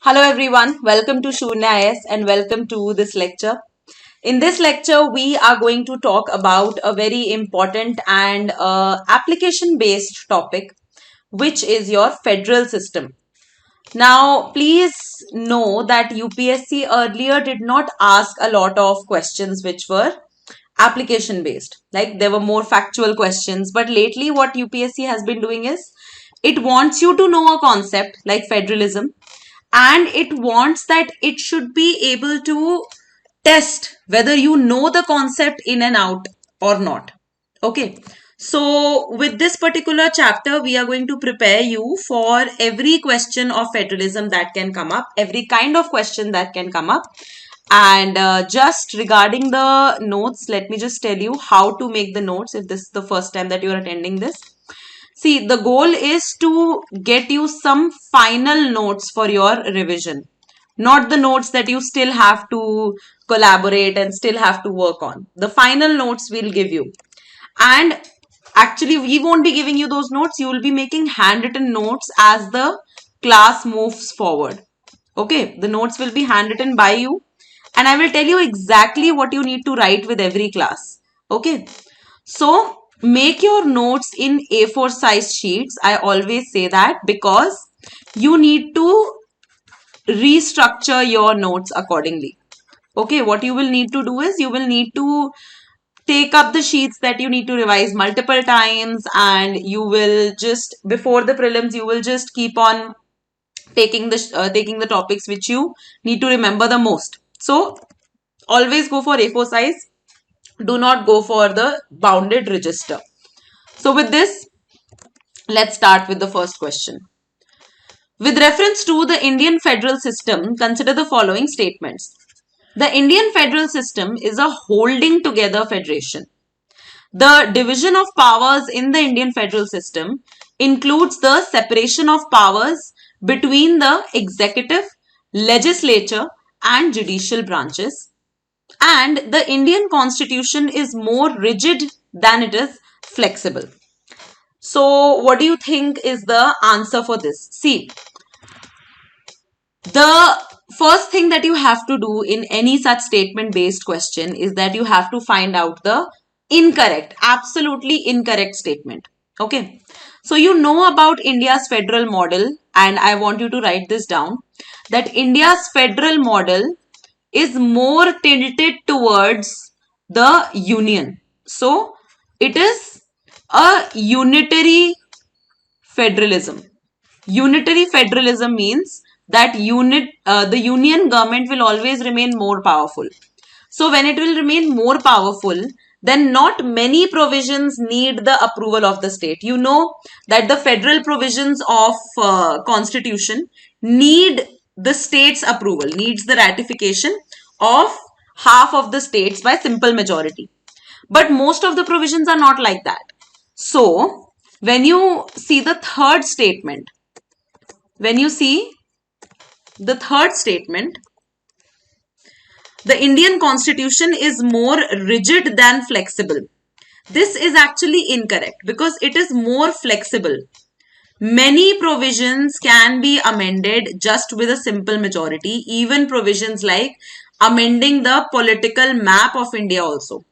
Hello everyone, welcome to Sunya IAS and welcome to this lecture. In this lecture, we are going to talk about a very important and application-based topic, which is your federal system. Now, please know that UPSC earlier did not ask a lot of questions which were application based. Like there were more factual questions, but lately what UPSC has been doing is it wants you to know a concept like federalism, and it wants that it should be able to test whether you know the concept in and out or not. Okay. So with this particular chapter, we are going to prepare you for every question of federalism that can come up, every kind of question that can come up. And just regarding the notes, let me just tell you how to make the notes if this is the first time that you are attending this. See, the goal is to get you some final notes for your revision, not the notes that you still have to collaborate and still have to work on. The final notes we'll give you. And actually, we won't be giving you those notes. You will be making handwritten notes as the class moves forward. Okay, the notes will be handwritten by you. And I will tell you exactly what you need to write with every class. Okay, so make your notes in A4 size sheets. I always say that because you need to restructure your notes accordingly. Okay, what you will need to do is you will need to take up the sheets that you need to revise multiple times, and you will just before the prelims you will just keep on taking the topics which you need to remember the most. So always go for A4 size. Do not go for the bounded register. So with this, let's start with the first question. With reference to the Indian federal system, consider the following statements. The Indian federal system is a holding together federation. The division of powers in the Indian federal system includes the separation of powers between the executive, legislature, and judicial branches. And the Indian constitution is more rigid than it is flexible. So what do you think is the answer for this? See, the first thing that you have to do in any such statement based question is that you have to find out the incorrect, absolutely incorrect statement. Okay. So you know about India's federal model, and I want you to write this down, that India's federal model is more tilted towards the union. So it is a unitary federalism. Unitary federalism means that the union government will always remain more powerful. So when it will remain more powerful, then not many provisions need the approval of the state. You know that the federal provisions of constitution need the state's approval, needs the ratification of half of the states by simple majority. But most of the provisions are not like that. So when you see the third statement, the Indian constitution is more rigid than flexible. This is actually incorrect because it is more flexible. Many provisions can be amended just with a simple majority, even provisions like amending the political map of India also,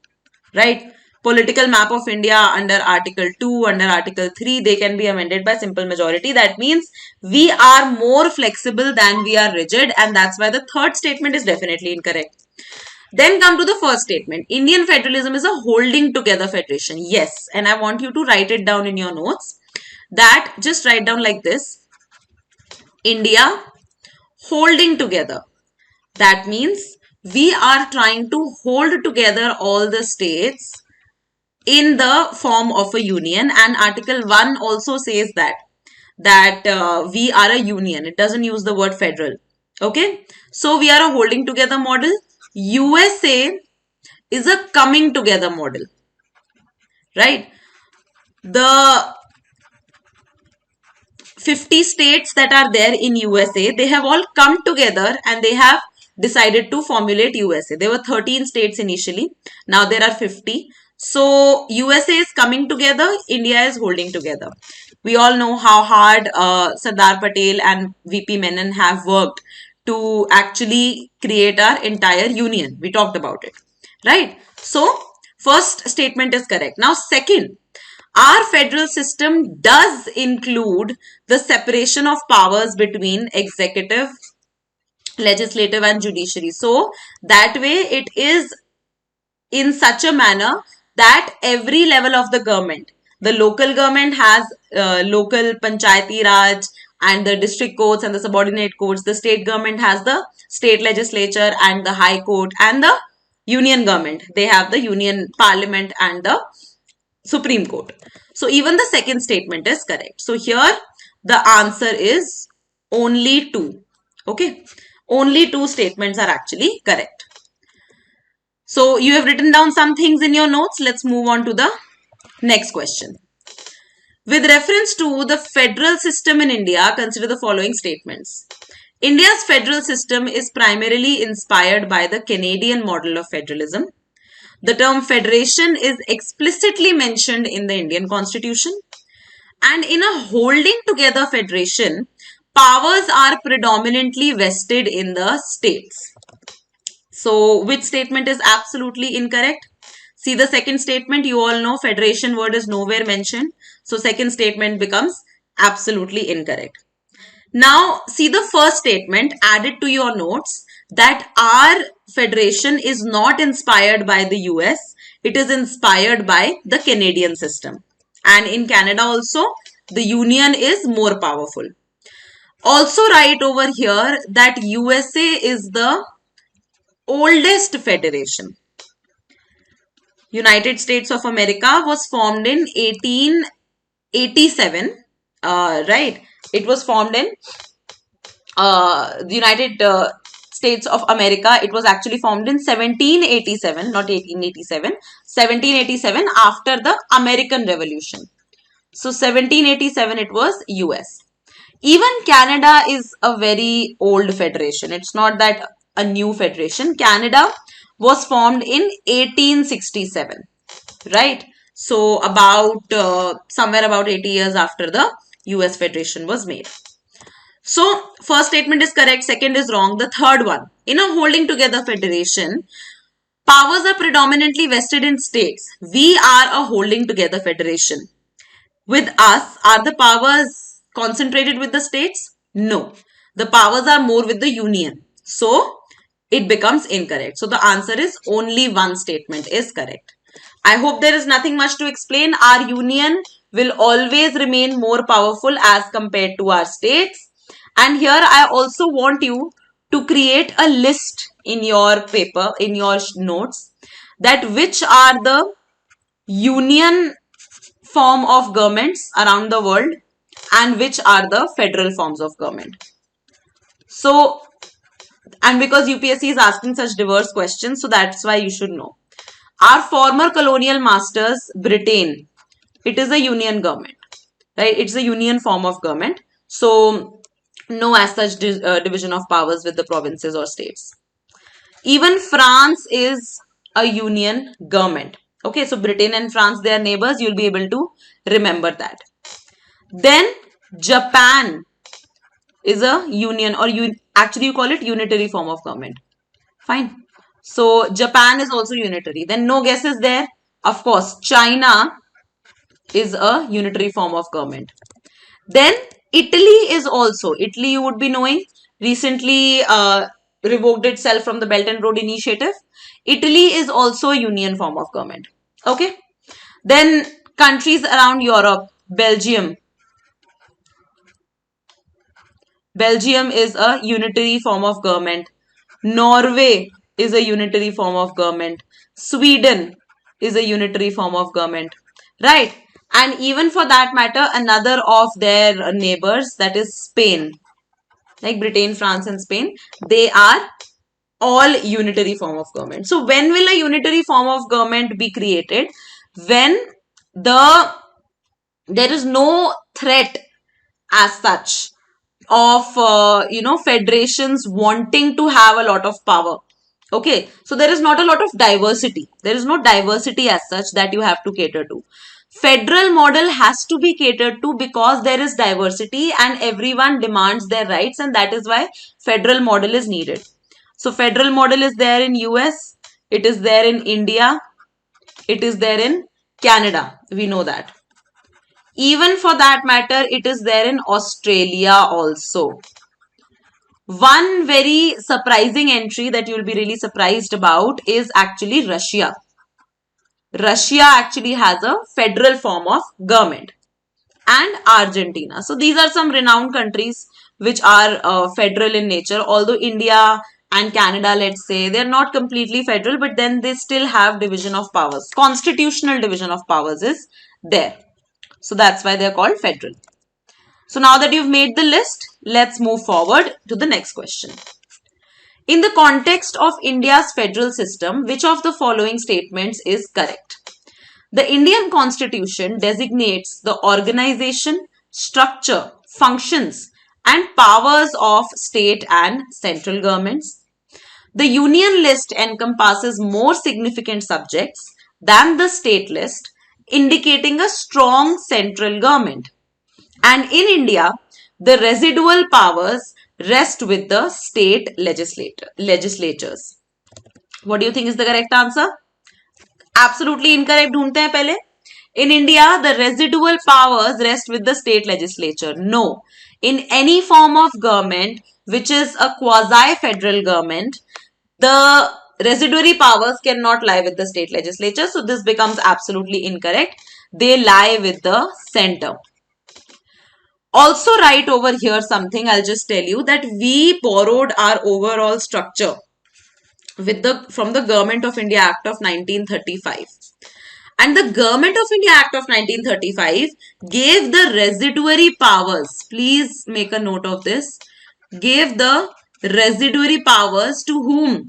right? Political map of India under Article 2, under Article 3, they can be amended by simple majority. That means we are more flexible than we are rigid, and that's why the third statement is definitely incorrect. Then come to the first statement. Indian federalism is a holding together federation. Yes, and I want you to write it down in your notes. That just write down like this. India holding together. That means we are trying to hold together all the states in the form of a union, and Article 1 also says that we are a union. It doesn't use the word federal. Okay, so we are a holding together model. USA is a coming together model, right? The 50 states that are there in USA, they have all come together and they have decided to formulate USA. There were 13 states initially. Now there are 50. So USA is coming together, India is holding together. We all know how hard Sardar Patel and VP Menon have worked to actually create our entire union. We talked about it, right? So first statement is correct. Now second, our federal system does include the separation of powers between executive, legislative and judiciary. So that way it is in such a manner that every level of the government, the local government has local panchayati raj and the district courts and the subordinate courts. The state government has the state legislature and the high court, and the union government, they have the union parliament and the Supreme Court. So even the second statement is correct. So here the answer is only two. Okay. Only two statements are actually correct. So you have written down some things in your notes. Let's move on to the next question. With reference to the federal system in India, consider the following statements. India's federal system is primarily inspired by the Canadian model of federalism. The term federation is explicitly mentioned in the Indian Constitution. And in a holding together federation, powers are predominantly vested in the states. So which statement is absolutely incorrect? See the second statement. You all know federation word is nowhere mentioned. So second statement becomes absolutely incorrect. Now see the first statement, added to your notes, that our federation is not inspired by the US. It is inspired by the Canadian system. And in Canada also, the union is more powerful. Also write over here that USA is the oldest federation. United States of America was formed in 1887, right? It was formed in the United States of America. It was actually formed in 1787, not 1887, 1787 after the American Revolution. So 1787 it was US. Even Canada is a very old federation. It's not that a new federation. Canada was formed in 1867, right? So about somewhere about 80 years after the US federation was made. So first statement is correct, second is wrong. The third one, in a holding together federation, powers are predominantly vested in states. We are a holding together federation. With us, are the powers concentrated with the states? No. The powers are more with the union. So it becomes incorrect. So the answer is only one statement is correct. I hope there is nothing much to explain. Our union will always remain more powerful as compared to our states. And here I also want you to create a list in your paper, in your notes, that which are the union form of governments around the world and which are the federal forms of government. So, and because UPSC is asking such diverse questions, so that's why you should know. Our former colonial masters, Britain, it is a union government, right? It's a union form of government. So, no as such division of powers with the provinces or states. Even France is a union government. Okay, so Britain and France, they are neighbors. You'll be able to remember that. Then Japan is a union, or actually you call it unitary form of government. Fine. So Japan is also unitary. Then no guesses there. Of course, China is a unitary form of government. Then Italy is also, Italy you would be knowing, recently revoked itself from the Belt and Road Initiative. Italy is also a union form of government. Okay. Then countries around Europe, Belgium. Belgium is a unitary form of government. Norway is a unitary form of government. Sweden is a unitary form of government. Right. And even for that matter, another of their neighbors, that is Spain. Like Britain, France and Spain, they are all unitary form of government. So when will a unitary form of government be created? When there is no threat as such of federations wanting to have a lot of power. Okay, so there is not a lot of diversity. There is no diversity as such that you have to cater to. Federal model has to be catered to because there is diversity and everyone demands their rights, and that is why federal model is needed. So federal model is there in US, it is there in India, it is there in Canada. We know that. Even for that matter, it is there in Australia also. One very surprising entry that you will be really surprised about is actually Russia. Russia actually has a federal form of government, and Argentina. So these are some renowned countries which are federal in nature, although India and Canada, let's say, they're not completely federal, but then they still have division of powers. Constitutional division of powers is there. So that's why they're called federal. So now that you've made the list, let's move forward to the next question. In the context of India's federal system, which of the following statements is correct? The Indian Constitution designates the organization, structure, functions, and powers of state and central governments. The Union list encompasses more significant subjects than the state list, indicating a strong central government. And in India, the residual powers rest with the state legislatures. What do you think is the correct answer? Absolutely incorrect. ढूंढते हैं पहले. In India, the residual powers rest with the state legislature. No. In any form of government, which is a quasi-federal government, the residuary powers cannot lie with the state legislature. So this becomes absolutely incorrect. They lie with the center. Also write over here something. I'll just tell you that we borrowed our overall structure from the Government of India Act of 1935. And the Government of India Act of 1935 gave the residuary powers. Please make a note of this. Gave the residuary powers to whom?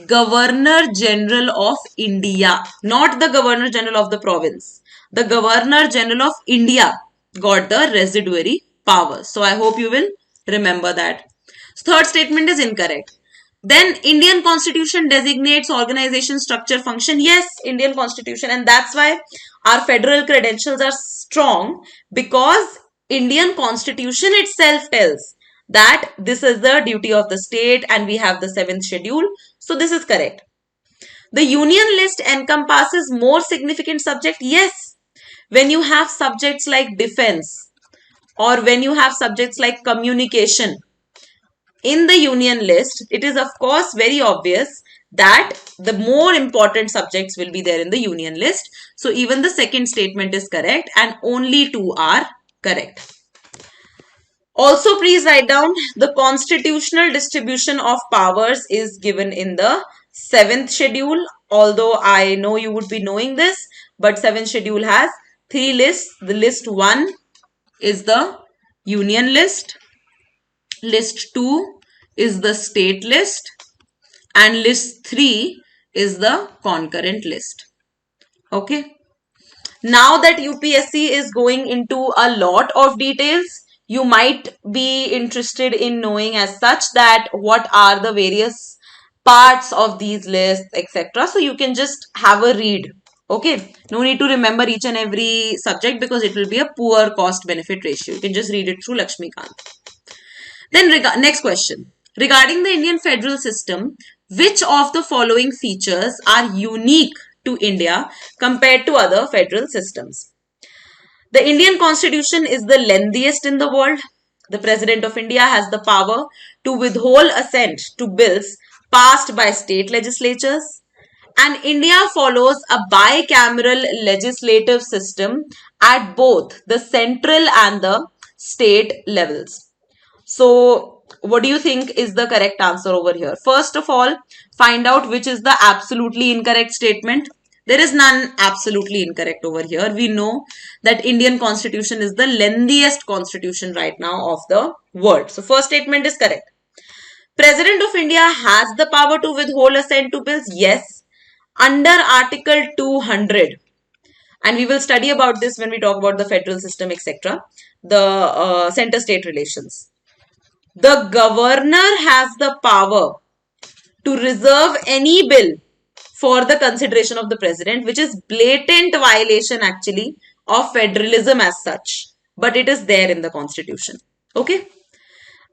Governor General of India. Not the Governor General of the province. The Governor General of India got the residuary powers. So I hope you will remember that. Third statement is incorrect. Then Indian Constitution designates organization, structure, function. Yes, Indian Constitution, and that's why our federal credentials are strong, because Indian Constitution itself tells that this is the duty of the state and we have the 7th schedule. So this is correct. The Union list encompasses more significant subject. Yes, when you have subjects like defense or when you have subjects like communication, in the Union list, it is of course very obvious that the more important subjects will be there in the Union list. So even the second statement is correct and only 2 are correct. Also, please write down the constitutional distribution of powers is given in the 7th schedule. Although I know you would be knowing this, but 7th schedule has 3 lists. The list 1 is the Union list. List 2 is the state list, and list 3 is the concurrent list. Okay. Now that UPSC is going into a lot of details, you might be interested in knowing as such that what are the various parts of these lists, etc. So you can just have a read. Okay. No need to remember each and every subject because it will be a poor cost benefit ratio. You can just read it through Laxmikant. Then next question. Regarding the Indian federal system, which of the following features are unique to India compared to other federal systems? The Indian Constitution is the lengthiest in the world. The President of India has the power to withhold assent to bills passed by state legislatures. And India follows a bicameral legislative system at both the central and the state levels. So, what do you think is the correct answer over here? First of all, find out which is the absolutely incorrect statement. There is none absolutely incorrect over here. We know that Indian Constitution is the lengthiest constitution right now of the world. So, first statement is correct. President of India has the power to withhold assent to bills. Yes, under Article 200. And we will study about this when we talk about the federal system, etc. The center-state relations. The governor has the power to reserve any bill for the consideration of the president, which is blatant violation actually of federalism as such, but it is there in the constitution. Okay.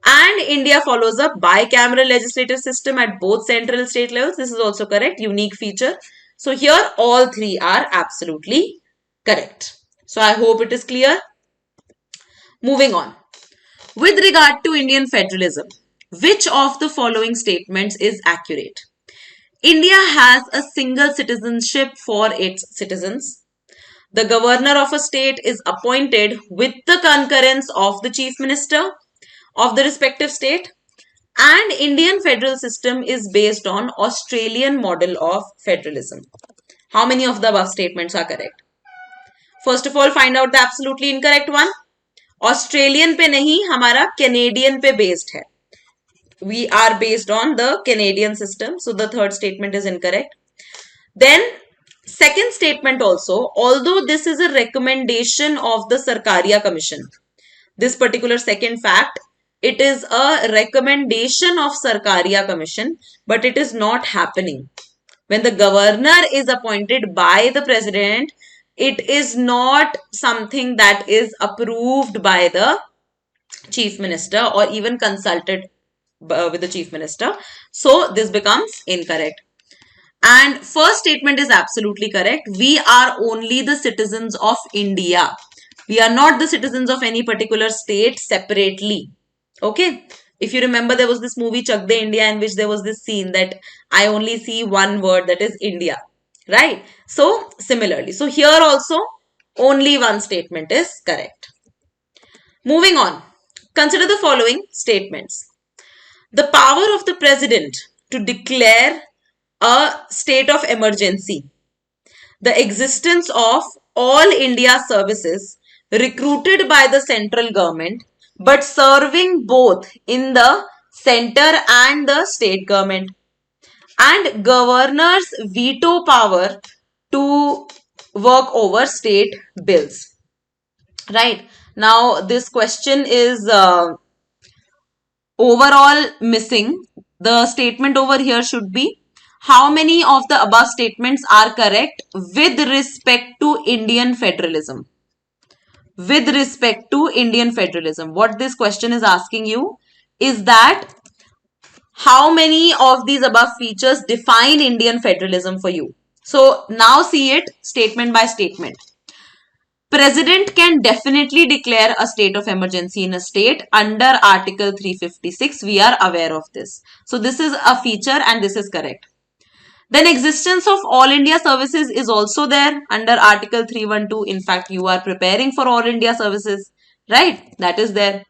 And India follows a bicameral legislative system at both central and state levels. This is also correct, unique feature. So here all three are absolutely correct. So I hope it is clear. Moving on. With regard to Indian federalism, which of the following statements is accurate? India has a single citizenship for its citizens. The governor of a state is appointed with the concurrence of the chief minister of the respective state, and Indian federal system is based on Australian model of federalism. How many of the above statements are correct? First of all, find out the absolutely incorrect one. Australian पे नहीं, हमारा Canadian पे based है. We are based on the Canadian system. So the third statement is incorrect. Then second statement also, although this is a recommendation of the Sarkaria Commission, this particular second fact, it is a recommendation of Sarkaria Commission, but it is not happening. When the governor is appointed by the president, it is not something that is approved by the chief minister or even consulted with the chief minister. So this becomes incorrect. And first statement is absolutely correct. We are only the citizens of India. We are not the citizens of any particular state separately. Okay. If you remember, there was this movie Chak De India in which there was this scene that I only see one word, that is India. Right. So similarly, so here also only one statement is correct. Moving on. Consider the following statements. The power of the president to declare a state of emergency, the existence of all India services recruited by the central government but serving both in the center and the state government, and governor's veto power to work over state bills. Right. Now this question is overall missing. The statement over here should be, how many of the above statements are correct with respect to Indian federalism? With respect to Indian federalism, what this question is asking you is that how many of these above features define Indian federalism for you? So now see it statement by statement. President can definitely declare a state of emergency in a state under Article 356. We are aware of this. So this is a feature and this is correct. Then existence of all India services is also there under Article 312. In fact, you are preparing for all India services, right? That is there.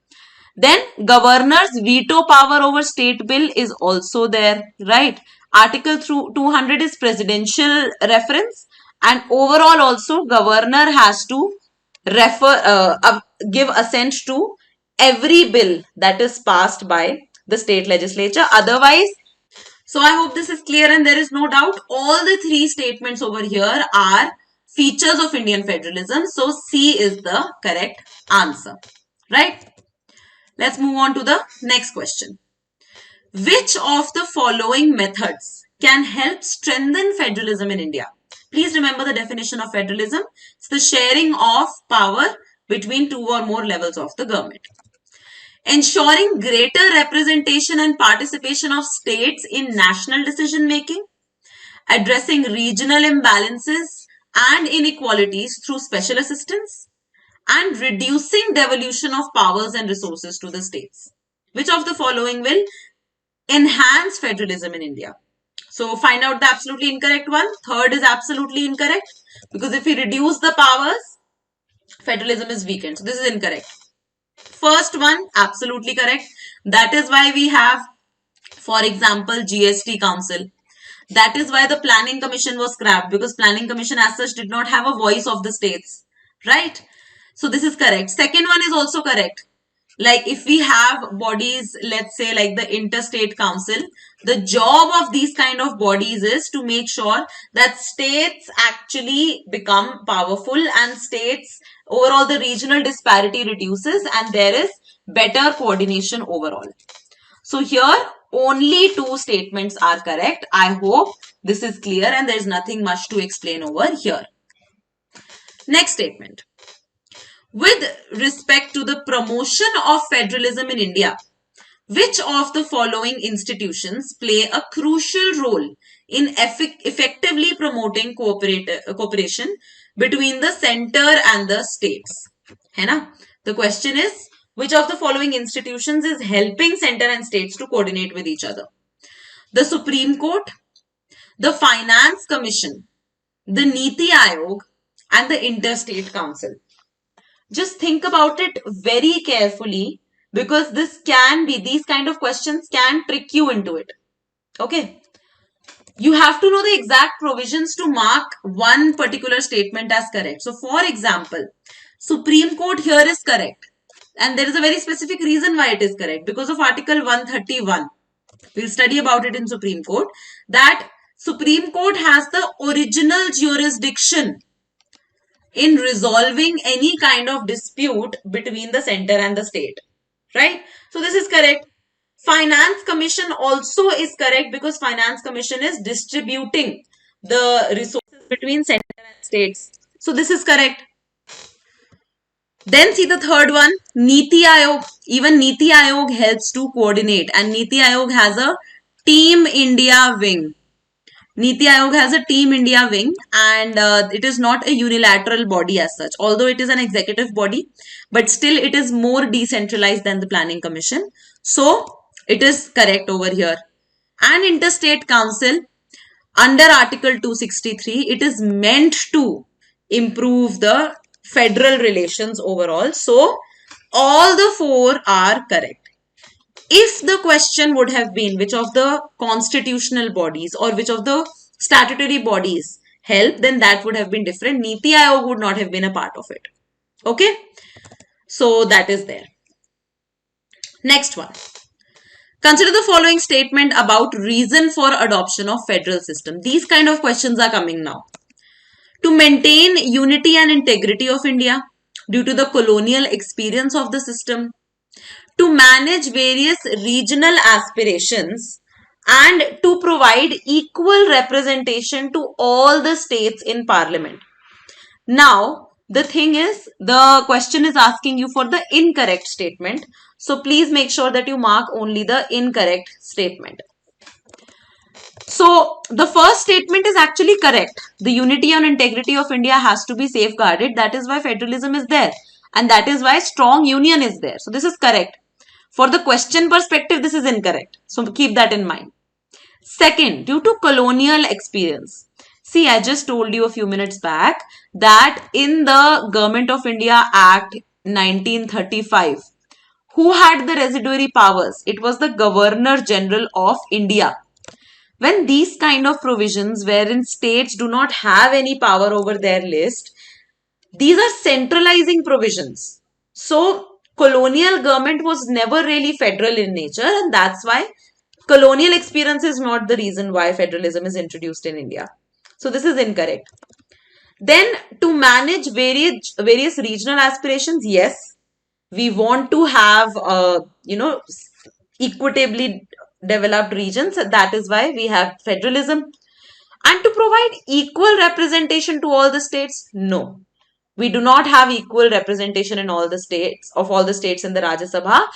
Then governor's veto power over state bill is also there, right? Article 200 is presidential reference, and overall also governor has to give assent to every bill that is passed by the state legislature. Otherwise, so I hope this is clear and there is no doubt. All the three statements over here are features of Indian federalism. So C is the correct answer, right? Let's move on to the next question. Which of the following methods can help strengthen federalism in India? Please remember the definition of federalism. It's the sharing of power between two or more levels of the government. Ensuring greater representation and participation of states in national decision making. Addressing regional imbalances and inequalities through special assistance. And reducing devolution of powers and resources to the states. Which of the following will enhance federalism in India? So find out the absolutely incorrect one. Third is absolutely incorrect, because if we reduce the powers, federalism is weakened. So this is incorrect. First one, absolutely correct. That is why we have, for example, GST Council. That is why the Planning Commission was scrapped, because Planning Commission as such did not have a voice of the states, right? So this is correct. Second one is also correct. Like if we have bodies, let's say like the Interstate Council, the job of these kind of bodies is to make sure that states actually become powerful and states, overall the regional disparity reduces and there is better coordination overall. So here only 2 statements are correct. I hope this is clear and there is nothing much to explain over here. Next statement. With respect to the promotion of federalism in India, which of the following institutions play a crucial role in effectively promoting cooperation between the center and the states? है ना? The question is, which of the following institutions is helping center and states to coordinate with each other? The Supreme Court, the Finance Commission, the Niti Aayog, and the Interstate Council. Just think about it very carefully, because these kind of questions can trick you into it. Okay. You have to know the exact provisions to mark one particular statement as correct. So for example, Supreme Court here is correct. And there is a very specific reason why it is correct. Because of Article 131. We'll study about it in Supreme Court. That Supreme Court has the original jurisdiction in resolving any kind of dispute between the center and the state, right? So this is correct. Finance Commission also is correct, because Finance Commission is distributing the resources between center and states. So this is correct. Then see the third one, Niti Aayog. Even Niti Aayog helps to coordinate, and Niti Aayog has a Team India wing. Niti Aayog has a Team India wing, and it is not a unilateral body as such, although it is an executive body, but still it is more decentralized than the Planning Commission. So it is correct over here. And Interstate Council, under Article 263, it is meant to improve the federal relations overall. So all the 4 are correct. If the question would have been which of the constitutional bodies or which of the statutory bodies help, then that would have been different. Niti Aayog would not have been a part of it. Okay. So that is there. Next one. Consider the following statement about reason for adoption of federal system. These kind of questions are coming now. To maintain unity and integrity of India due to the colonial experience of the system, to manage various regional aspirations, and to provide equal representation to all the states in parliament. Now, the thing is, the question is asking you for the incorrect statement. So please make sure that you mark only the incorrect statement. So the first statement is actually correct. The unity and integrity of India has to be safeguarded. That is why federalism is there. And that is why strong union is there. So this is correct. For the question perspective, this is incorrect. So keep that in mind. Second, due to colonial experience. See, I just told you a few minutes back that in the Government of India Act 1935, who had the residuary powers? It was the Governor General of India. When these kind of provisions wherein states do not have any power over their list, these are centralizing provisions. So colonial government was never really federal in nature, and that's why colonial experience is not the reason why federalism is introduced in India. So this is incorrect. Then to manage various regional aspirations, yes, we want to have equitably developed regions. That is why we have federalism. And to provide equal representation to all the states, no. We do not have equal representation in all the states, of all the states in the Rajya Sabha.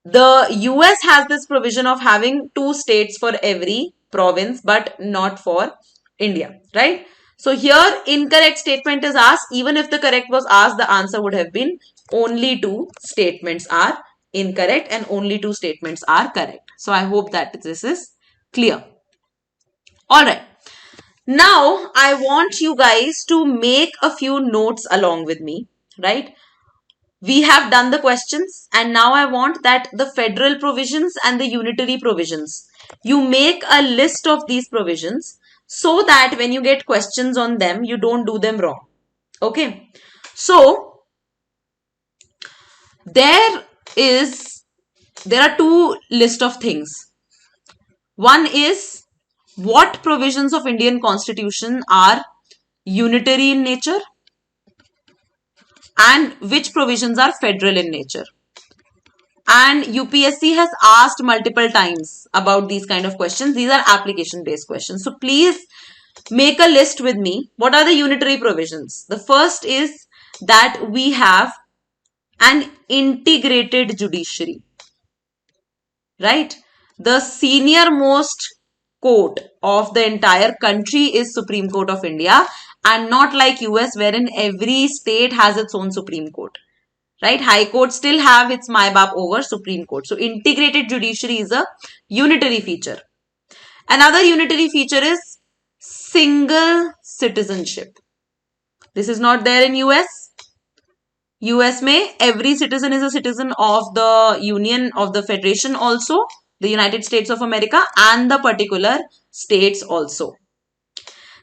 The US has this provision of having 2 states for every province, but not for India, right? So here incorrect statement is asked. Even if the correct was asked, the answer would have been only 2 statements are incorrect and only 2 statements are correct. So I hope that this is clear. All right. Now, I want you guys to make a few notes along with me, right? We have done the questions, and now I want that the federal provisions and the unitary provisions, you make a list of these provisions so that when you get questions on them, you don't do them wrong. Okay. So, there are 2 lists of things. One is what provisions of Indian Constitution are unitary in nature and which provisions are federal in nature. and UPSC has asked multiple times about these kind of questions. These are application based questions. So please make a list with me. What are the unitary provisions? The first is that we have an integrated judiciary, right? The senior most court of the entire country is Supreme Court of India, and not like US wherein every state has its own Supreme Court, right? High court still have its my-bap over Supreme Court. So integrated judiciary is a unitary feature. Another unitary feature is single citizenship. This is not there in US. US में every citizen is a citizen of the Union of the Federation also, the United States of America, and the particular states also.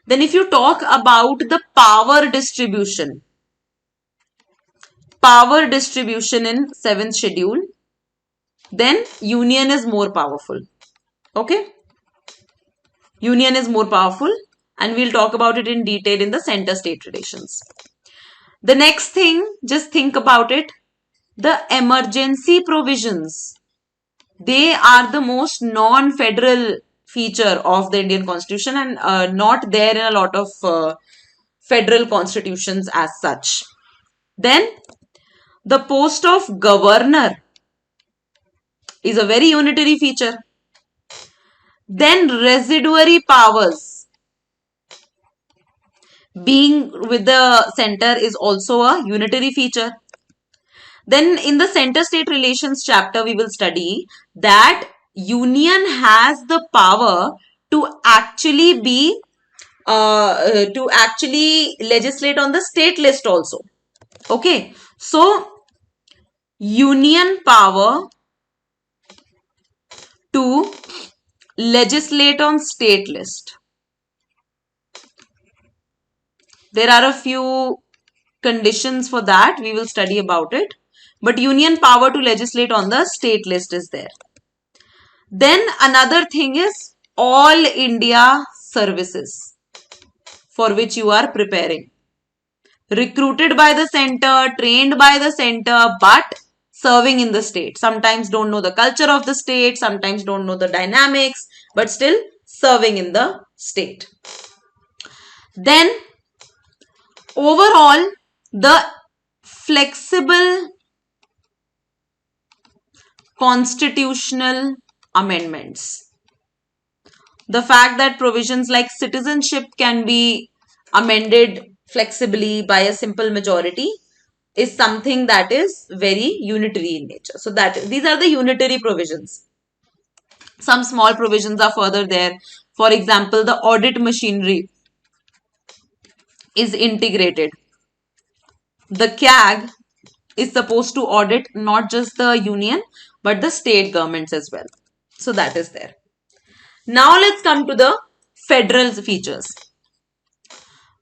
Then if you talk about the power distribution in 7th schedule, then Union is more powerful. Okay? Union is more powerful, and we'll talk about it in detail in the center-state relations. The next thing, just think about it, the emergency provisions. They are the most non-federal feature of the Indian Constitution and not there in a lot of federal constitutions as such. Then the post of governor is a very unitary feature. Then residuary powers being with the center is also a unitary feature. Then in the center-state relations chapter, we will study that union has the power to actually be legislate on the state list also. Okay, so union power to legislate on state list. There are a few conditions for that. We will study about it. But union power to legislate on the state list is there. Then another thing is all India services for which you are preparing. Recruited by the center, trained by the center, but serving in the state. Sometimes don't know the culture of the state, sometimes don't know the dynamics, but still serving in the state. Then overall, the flexible constitutional amendments. The fact that provisions like citizenship can be amended flexibly by a simple majority is something that is very unitary in nature. So these are the unitary provisions. Some small provisions are further there. For example, the audit machinery is integrated. The CAG is supposed to audit not just the union but the state governments as well. So that is there. Now let's come to the federal features.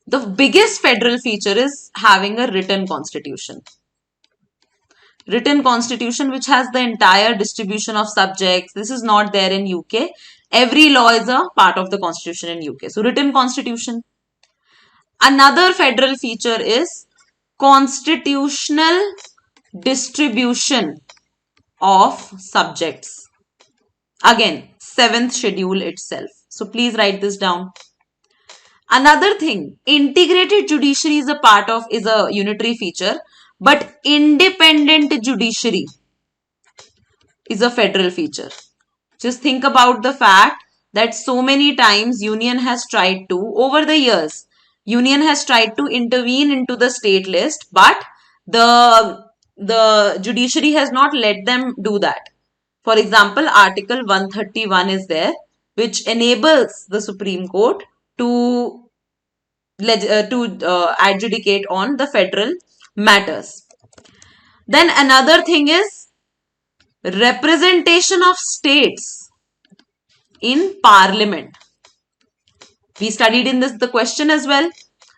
The biggest federal feature is having a written constitution. Written constitution which has the entire distribution of subjects. This is not there in UK. Every law is a part of the constitution in UK. So written constitution. Another federal feature is constitutional distribution of subjects. Again, 7th schedule itself. So please write this down. Another thing, integrated judiciary is a unitary feature, but independent judiciary is a federal feature. Just think about the fact that so many times union has tried to, over the years, union has tried to intervene into the state list, but the judiciary has not let them do that. For example, Article 131 is there, which enables the Supreme Court to adjudicate on the federal matters. Then another thing is representation of states in parliament. We studied in the question as well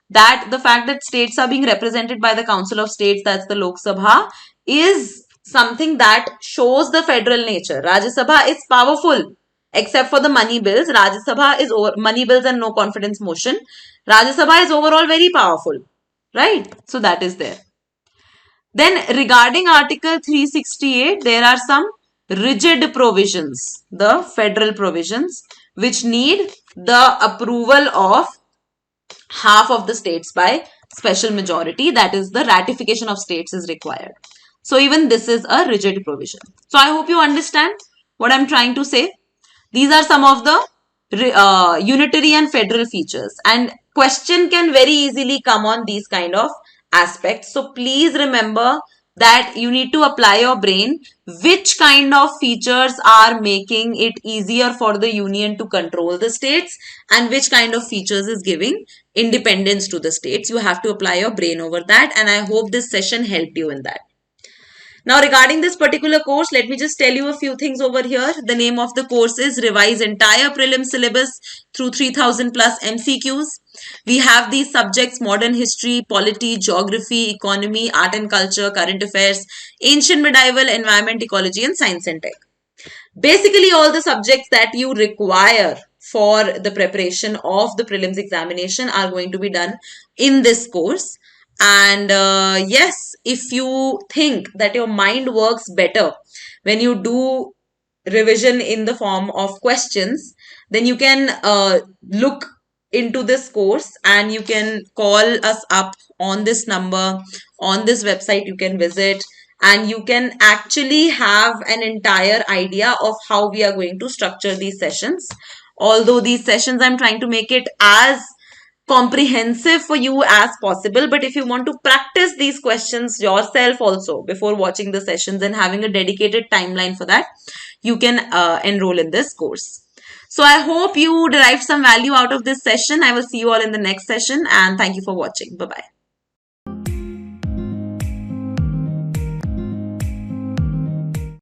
that the fact that states are being represented by the Council of States, that's the Lok Sabha, is something that shows the federal nature. Rajya Sabha is powerful. Except for the money bills, Rajya Sabha is money bills and no confidence motion. Rajya Sabha is overall very powerful, right? So that is there. Then regarding Article 368, there are some rigid provisions, the federal provisions, which need the approval of half of the states by special majority. That is, the ratification of states is required. So even this is a rigid provision. So I hope you understand what I'm trying to say. These are some of the unitary and federal features, and question can very easily come on these kind of aspects. So please remember that you need to apply your brain which kind of features are making it easier for the union to control the states and which kind of features is giving independence to the states. You have to apply your brain over that, and I hope this session helped you in that. Now, regarding this particular course, let me just tell you a few things over here. The name of the course is Revise Entire Prelims Syllabus through 3000 plus MCQs. We have these subjects: modern history, polity, geography, economy, art and culture, current affairs, ancient medieval, environment, ecology, and science and tech. Basically, all the subjects that you require for the preparation of the prelims examination are going to be done in this course. And yes, if you think that your mind works better when you do revision in the form of questions, then you can look into this course and you can call us up on this number, on this website you can visit, and you can actually have an entire idea of how we are going to structure these sessions. Although these sessions I'm trying to make it as comprehensive for you as possible, but if you want to practice these questions yourself also before watching the sessions and having a dedicated timeline for that, you can enroll in this course. So I hope you derived some value out of this session. I will see you all in the next session, and thank you for watching. Bye bye.